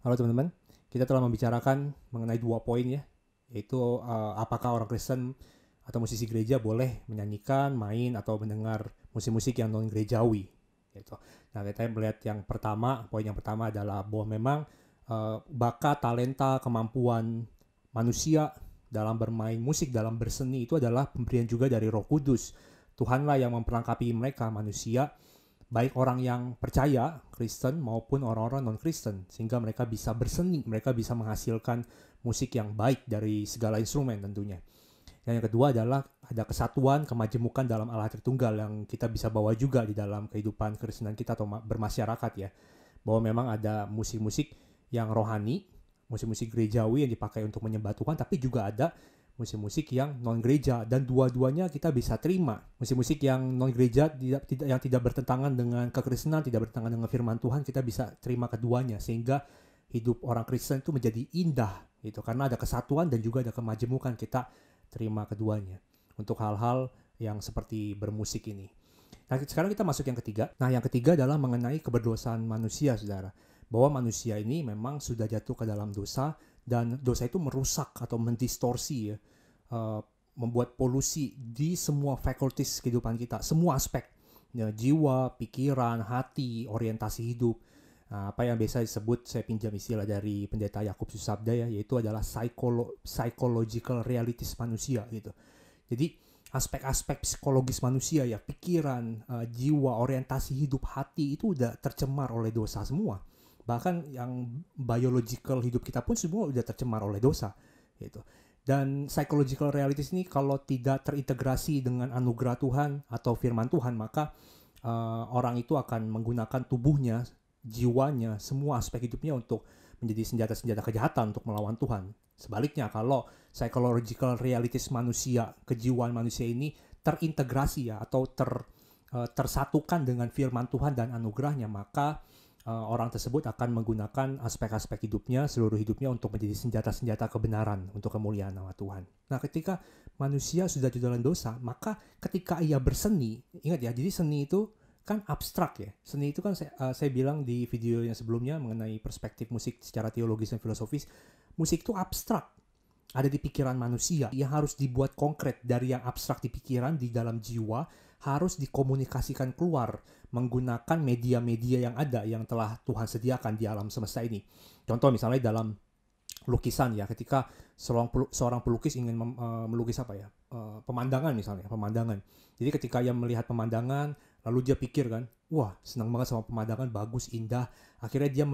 Halo teman-teman, kita telah membicarakan mengenai 2 poin ya, yaitu apakah orang Kristen atau musisi gereja boleh menyanyikan, main atau mendengar musik-musik yang non gerejawi. Gitu. Nah kita melihat yang pertama, poin yang pertama adalah bahwa memang bakat, talenta, kemampuan manusia dalam bermain musik, dalam berseni itu adalah pemberian juga dari Roh Kudus. Tuhanlah yang memperlengkapi mereka manusia, baik orang yang percaya Kristen maupun orang-orang non-Kristen, sehingga mereka bisa berseni, mereka bisa menghasilkan musik yang baik dari segala instrumen tentunya. Dan yang kedua adalah ada kesatuan, kemajemukan dalam Allah Tritunggal yang kita bisa bawa juga di dalam kehidupan Kristenan kita atau bermasyarakat ya. Bahwa memang ada musik-musik yang rohani, musik-musik gerejawi yang dipakai untuk menyembah Tuhan, tapi juga ada musik-musik yang non gereja, dan dua-duanya kita bisa terima. Musik-musik yang non gereja yang tidak bertentangan dengan kekristenan, tidak bertentangan dengan firman Tuhan, kita bisa terima keduanya sehingga hidup orang Kristen itu menjadi indah gitu, karena ada kesatuan dan juga ada kemajemukan, kita terima keduanya untuk hal-hal yang seperti bermusik ini. Nah, sekarang kita masuk yang ketiga. Nah, yang ketiga adalah mengenai keberdosaan manusia, saudara. Bahwa manusia ini memang sudah jatuh ke dalam dosa, dan dosa itu merusak atau mendistorsi ya, membuat polusi di semua faculties kehidupan kita, semua aspek ya, jiwa, pikiran, hati, orientasi hidup. Nah, apa yang biasa disebut, saya pinjam istilah dari pendeta Yakub Susabda ya, yaitu adalah psychological realities manusia gitu. Jadi aspek-aspek psikologis manusia ya, pikiran, jiwa, orientasi hidup, hati itu udah tercemar oleh dosa semua. Bahkan yang biological hidup kita pun semua udah tercemar oleh dosa gitu. Dan psychological realities ini kalau tidak terintegrasi dengan anugerah Tuhan atau firman Tuhan, maka orang itu akan menggunakan tubuhnya, jiwanya, semua aspek hidupnya untuk menjadi senjata-senjata kejahatan untuk melawan Tuhan. Sebaliknya, kalau psychological realities manusia, kejiwaan manusia ini terintegrasi ya, atau tersatukan dengan firman Tuhan dan anugerahnya, maka orang tersebut akan menggunakan aspek-aspek hidupnya, seluruh hidupnya untuk menjadi senjata-senjata kebenaran untuk kemuliaan nama Tuhan. Nah, ketika manusia sudah di dalam dosa, maka ketika ia berseni, ingat ya, jadi seni itu kan abstrak ya. Seni itu kan saya bilang di video yang sebelumnya mengenai perspektif musik secara teologis dan filosofis, musik itu abstrak. Ada di pikiran manusia yang harus dibuat konkret. Dari yang abstrak di pikiran, di dalam jiwa, harus dikomunikasikan keluar menggunakan media-media yang ada, yang telah Tuhan sediakan di alam semesta ini. Contoh misalnya dalam lukisan ya, ketika seorang pelukis ingin melukis apa ya, pemandangan misalnya, pemandangan. Jadi ketika ia melihat pemandangan, lalu dia pikir kan, wah senang banget sama pemandangan, bagus, indah. Akhirnya dia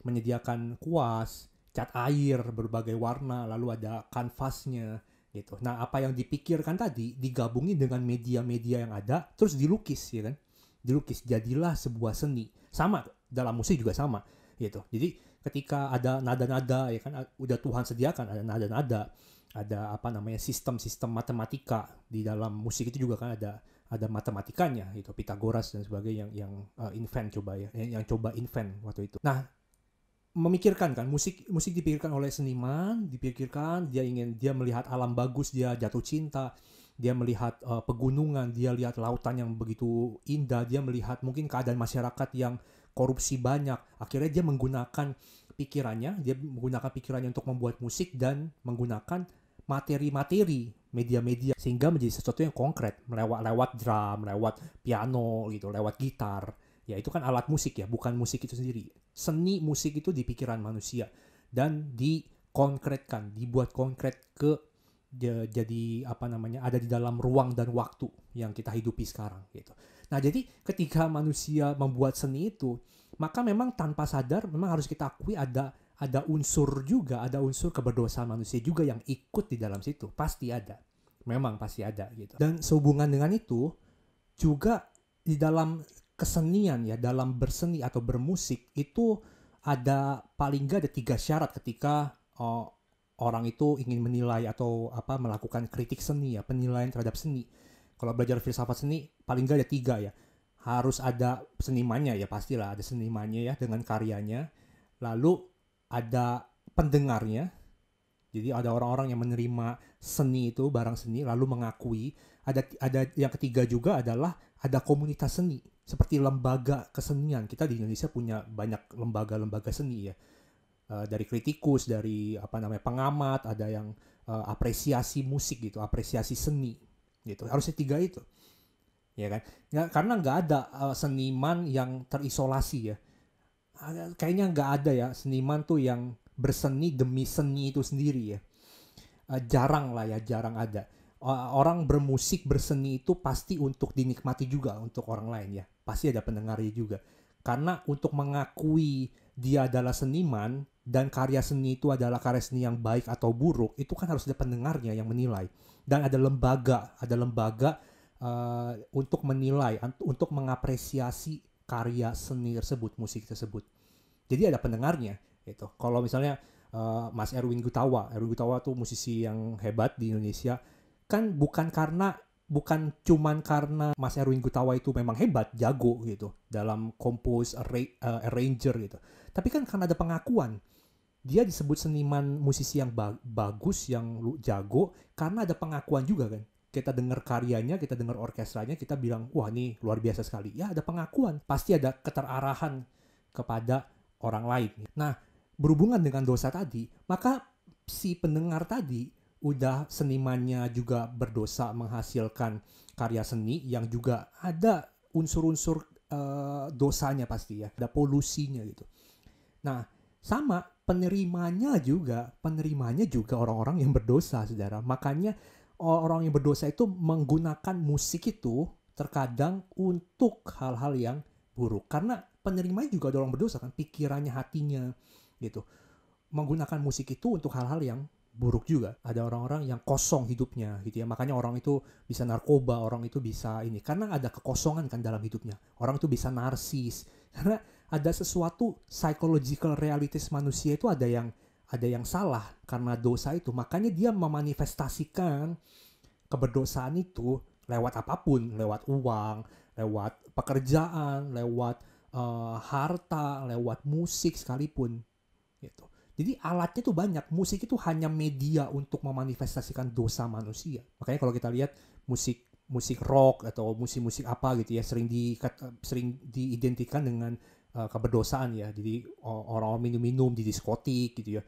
menyediakan kuas, cat air berbagai warna, lalu ada kanvasnya gitu. Nah, apa yang dipikirkan tadi digabungin dengan media-media yang ada, terus dilukis ya kan, dilukis, jadilah sebuah seni. Sama dalam musik juga sama gitu. Jadi ketika ada nada-nada ya kan, udah Tuhan sediakan ada nada-nada, ada apa namanya, sistem-sistem matematika di dalam musik itu juga kan, ada matematikanya gitu, Pitagoras dan sebagainya yang invent coba ya, yang coba invent waktu itu. Nah, memikirkan kan, musik dipikirkan oleh seniman, dipikirkan dia melihat alam bagus, dia jatuh cinta, dia melihat pegunungan, dia lihat lautan yang begitu indah, dia melihat mungkin keadaan masyarakat yang korupsi banyak. Akhirnya dia menggunakan pikirannya untuk membuat musik dan menggunakan materi-materi media-media sehingga menjadi sesuatu yang konkret, lewat drum, lewat piano gitu, lewat gitar. Ya itu kan alat musik ya, bukan musik itu sendiri. Seni musik itu di pikiran manusia dan dikonkretkan, dibuat konkret ke jadi apa namanya, ada di dalam ruang dan waktu yang kita hidupi sekarang gitu. Nah, jadi ketika manusia membuat seni itu, maka memang tanpa sadar memang harus kita akui ada unsur juga, ada unsur keberdosaan manusia juga yang ikut di dalam situ. Pasti ada. Memang pasti ada gitu. Dan sehubungan dengan itu juga di dalam kesenian ya, dalam berseni atau bermusik itu ada paling nggak ada 3 syarat ketika orang itu ingin menilai atau melakukan kritik seni ya, penilaian terhadap seni. Kalau belajar filsafat seni paling nggak ada 3 ya. Harus ada senimannya ya, pastilah ada senimannya ya dengan karyanya. Lalu ada pendengarnya. Jadi ada orang-orang yang menerima seni itu, barang seni, lalu mengakui. Ada yang ketiga juga adalah ada komunitas seni, seperti lembaga kesenian. Kita di Indonesia punya banyak lembaga-lembaga seni ya. dari kritikus, dari pengamat, ada yang apresiasi musik gitu, apresiasi seni gitu. Harusnya 3 itu, ya kan? Karena nggak ada seniman yang terisolasi ya. Kayaknya nggak ada ya seniman tuh yang berseni demi seni itu sendiri ya. Jarang lah ya, jarang ada. Orang bermusik, berseni itu pasti untuk dinikmati juga untuk orang lain ya. Pasti ada pendengarnya juga. Karena untuk mengakui dia adalah seniman dan karya seni itu adalah karya seni yang baik atau buruk, itu kan harus ada pendengarnya yang menilai. Dan ada lembaga untuk menilai, untuk mengapresiasi karya seni tersebut, musik tersebut. Jadi ada pendengarnya gitu. Kalau misalnya Mas Erwin Gutawa tuh musisi yang hebat di Indonesia, kan bukan cuman karena Mas Erwin Gutawa itu memang hebat, jago gitu dalam compose, arranger gitu. Tapi kan karena ada pengakuan, dia disebut seniman musisi yang bagus, yang jago, karena ada pengakuan juga kan. Kita dengar karyanya, kita dengar orkestranya, kita bilang, wah ini luar biasa sekali. Ya ada pengakuan, pasti ada keterarahan kepada orang lain. Nah, berhubungan dengan dosa tadi, maka si pendengar tadi udah senimannya juga berdosa menghasilkan karya seni yang juga ada unsur-unsur dosanya pasti ya, ada polusinya gitu. Nah, sama penerimanya juga orang-orang yang berdosa, saudara. Makanya orang yang berdosa itu menggunakan musik itu terkadang untuk hal-hal yang buruk. Karena penerimanya juga ada orang berdosa kan, pikirannya, hatinya gitu. Menggunakan musik itu untuk hal-hal yang buruk juga. Ada orang-orang yang kosong hidupnya gitu ya. Makanya orang itu bisa narkoba, orang itu bisa ini. Karena ada kekosongan kan dalam hidupnya. Orang itu bisa narsis. Karena ada sesuatu psychological realities manusia itu ada yang salah karena dosa itu. Makanya dia memanifestasikan keberdosaan itu lewat apapun, lewat uang, lewat pekerjaan, lewat harta, lewat musik sekalipun gitu. Jadi alatnya tuh banyak. Musik itu hanya media untuk memanifestasikan dosa manusia. Makanya kalau kita lihat musik rock atau musik apa gitu ya, sering diidentikan dengan keberdosaan ya. Jadi orang minum-minum di diskotik gitu ya,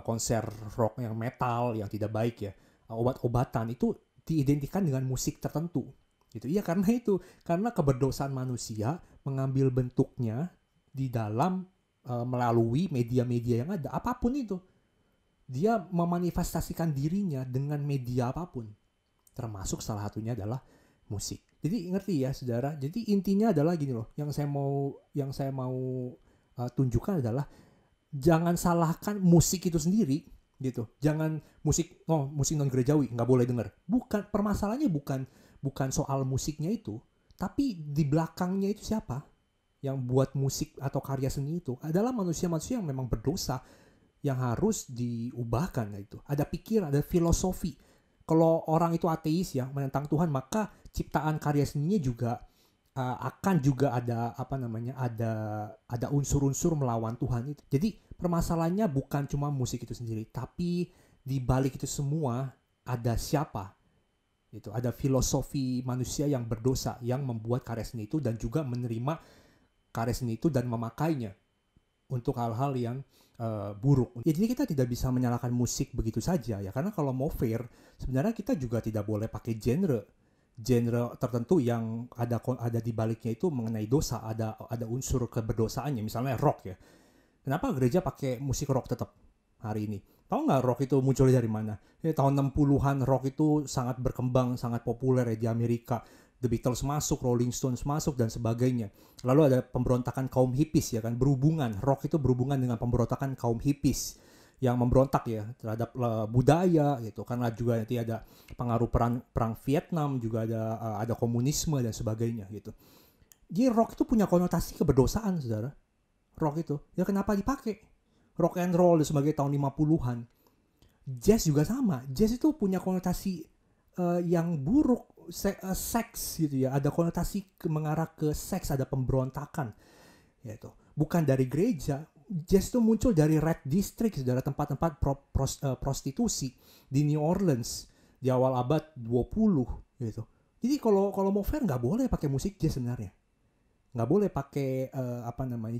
konser rock yang metal yang tidak baik ya, obat-obatan itu diidentikan dengan musik tertentu gitu. Iya, karena keberdosaan manusia mengambil bentuknya di dalam melalui media-media yang ada, apapun itu. Dia memanifestasikan dirinya dengan media apapun. Termasuk salah satunya adalah musik. Jadi ngerti ya, saudara? Jadi intinya adalah gini loh, yang saya mau tunjukkan adalah jangan salahkan musik itu sendiri gitu. Jangan musik non gerejawi nggak boleh denger. Bukan, permasalahannya bukan soal musiknya itu, tapi di belakangnya itu siapa yang buat musik atau karya seni itu adalah manusia-manusia yang memang berdosa, yang harus diubahkan gitu. Ada pikiran, ada filosofi. Kalau orang itu ateis ya, menentang Tuhan, maka ciptaan karya seninya juga akan juga ada ada unsur-unsur melawan Tuhan itu. Jadi permasalahannya bukan cuma musik itu sendiri, tapi di balik itu semua ada siapa? Itu ada filosofi manusia yang berdosa yang membuat karya seni itu dan juga menerima karya seni itu dan memakainya untuk hal-hal yang buruk. Ya, jadi kita tidak bisa menyalahkan musik begitu saja ya, karena kalau mau fair sebenarnya kita juga tidak boleh pakai genre tertentu yang ada di baliknya itu mengenai dosa, ada unsur keberdosaannya. Misalnya rock ya, kenapa gereja pakai musik rock tetap hari ini? Tahu nggak rock itu muncul dari mana? Tahun 60-an rock itu sangat berkembang, sangat populer ya di Amerika. The Beatles masuk, Rolling Stones masuk, dan sebagainya. Lalu ada pemberontakan kaum hippies ya kan, rock itu berhubungan dengan pemberontakan kaum hippies yang memberontak ya terhadap budaya gitu, karena juga nanti ada pengaruh perang Vietnam, juga ada komunisme dan sebagainya gitu. Jadi rock itu punya konotasi keberdosaan, saudara. Rock itu ya kenapa dipakai rock and roll sebagai tahun 50-an. Jazz juga sama. Jazz itu punya konotasi yang buruk, seks gitu ya, ada konotasi mengarah ke seks, ada pemberontakan gitu. Bukan dari gereja. Jazz itu muncul dari Red District, dari tempat-tempat prostitusi di New Orleans di awal abad 20 gitu. Jadi kalau mau fair nggak boleh pakai musik jazz sebenarnya. Nggak boleh pakai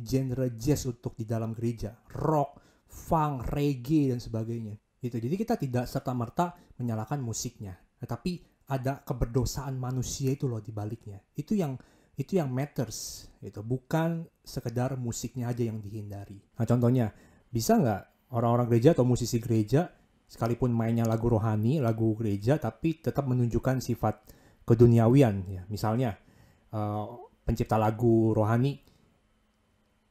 genre jazz untuk di dalam gereja. Rock, funk, reggae dan sebagainya. Gitu. Jadi kita tidak serta-merta menyalahkan musiknya, tetapi ada keberdosaan manusia itu loh di baliknya. Itu yang matters, itu bukan sekedar musiknya aja yang dihindari. Nah contohnya, bisa nggak orang-orang gereja atau musisi gereja sekalipun mainnya lagu rohani, lagu gereja, tapi tetap menunjukkan sifat keduniawian? Ya, misalnya pencipta lagu rohani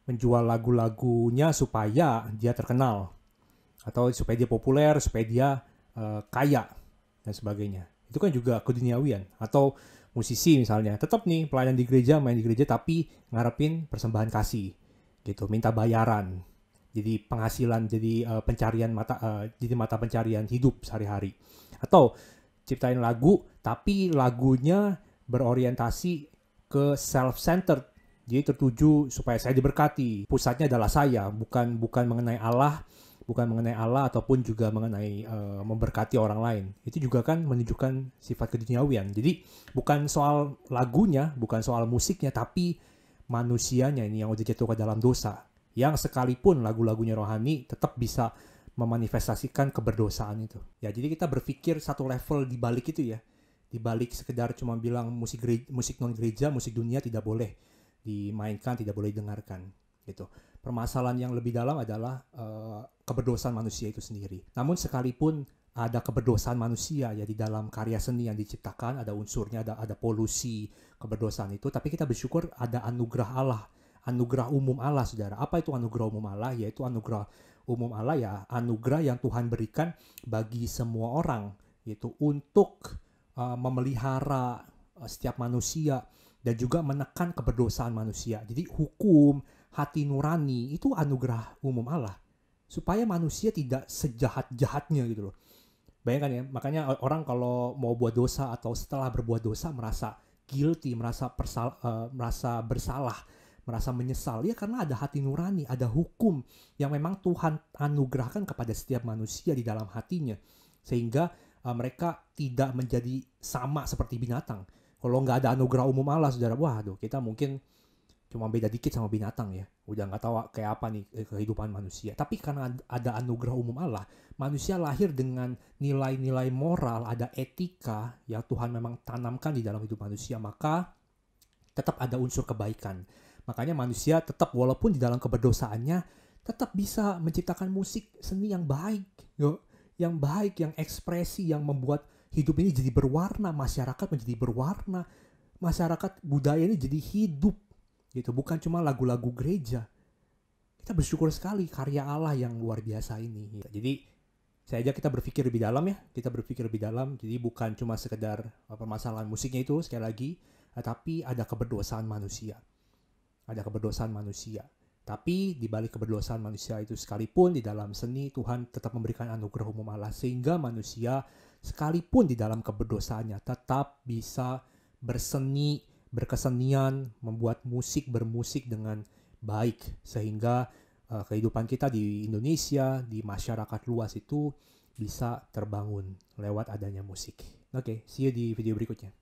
menjual lagu-lagunya supaya dia terkenal, atau supaya dia populer, supaya dia kaya dan sebagainya. Itu kan juga keduniawian. Atau musisi misalnya tetap nih pelayan di gereja, main di gereja, tapi ngarepin persembahan kasih gitu, minta bayaran, jadi penghasilan, jadi jadi mata pencarian hidup sehari-hari. Atau ciptain lagu tapi lagunya berorientasi ke self-centered, jadi tertuju supaya saya diberkati, pusatnya adalah saya, bukan mengenai Allah, ataupun juga mengenai memberkati orang lain. Itu juga kan menunjukkan sifat keduniawian. Jadi bukan soal lagunya, bukan soal musiknya, tapi manusianya ini yang udah jatuh ke dalam dosa, yang sekalipun lagu-lagunya rohani tetap bisa memanifestasikan keberdosaan itu. Ya, jadi kita berpikir satu level di balik itu ya. Di balik sekedar cuma bilang musik non gereja, musik dunia tidak boleh dimainkan, tidak boleh didengarkan gitu. Permasalahan yang lebih dalam adalah keberdosaan manusia itu sendiri. Namun sekalipun ada keberdosaan manusia ya di dalam karya seni yang diciptakan, ada unsurnya, ada polusi keberdosaan itu, tapi kita bersyukur ada anugerah Allah, anugerah umum Allah, saudara. Apa itu anugerah umum Allah? Yaitu anugerah umum Allah ya, anugerah yang Tuhan berikan bagi semua orang, yaitu untuk memelihara setiap manusia dan juga menekan keberdosaan manusia. Jadi hukum, hati nurani itu anugerah umum Allah supaya manusia tidak sejahat-jahatnya gitu loh. Bayangkan ya, makanya orang kalau mau buat dosa atau setelah berbuat dosa merasa guilty, merasa bersalah, merasa menyesal ya, karena ada hati nurani, ada hukum yang memang Tuhan anugerahkan kepada setiap manusia di dalam hatinya, sehingga mereka tidak menjadi sama seperti binatang. Kalau nggak ada anugerah umum Allah, saudara, waduh, kita mungkin cuma beda dikit sama binatang ya. Udah nggak tahu kayak apa nih kehidupan manusia. Tapi karena ada anugerah umum Allah, manusia lahir dengan nilai-nilai moral, ada etika yang Tuhan memang tanamkan di dalam hidup manusia, maka tetap ada unsur kebaikan. Makanya manusia tetap, walaupun di dalam keberdosaannya, tetap bisa menciptakan musik seni yang baik, yang baik, yang ekspresi, yang membuat hidup ini jadi berwarna, masyarakat menjadi berwarna, masyarakat budaya ini jadi hidup gitu, bukan cuma lagu-lagu gereja. Kita bersyukur sekali karya Allah yang luar biasa ini. Jadi saya ajak kita berpikir lebih dalam ya, kita berpikir lebih dalam. Jadi bukan cuma sekedar permasalahan musiknya itu sekali lagi, tapi ada keberdosaan manusia. Ada keberdosaan manusia. Tapi di balik keberdosaan manusia itu sekalipun di dalam seni, Tuhan tetap memberikan anugerah umum Allah, sehingga manusia sekalipun di dalam keberdosaannya tetap bisa berseni, berkesenian, membuat musik, bermusik dengan baik, sehingga kehidupan kita di Indonesia, di masyarakat luas itu bisa terbangun lewat adanya musik. Oke, see you di video berikutnya.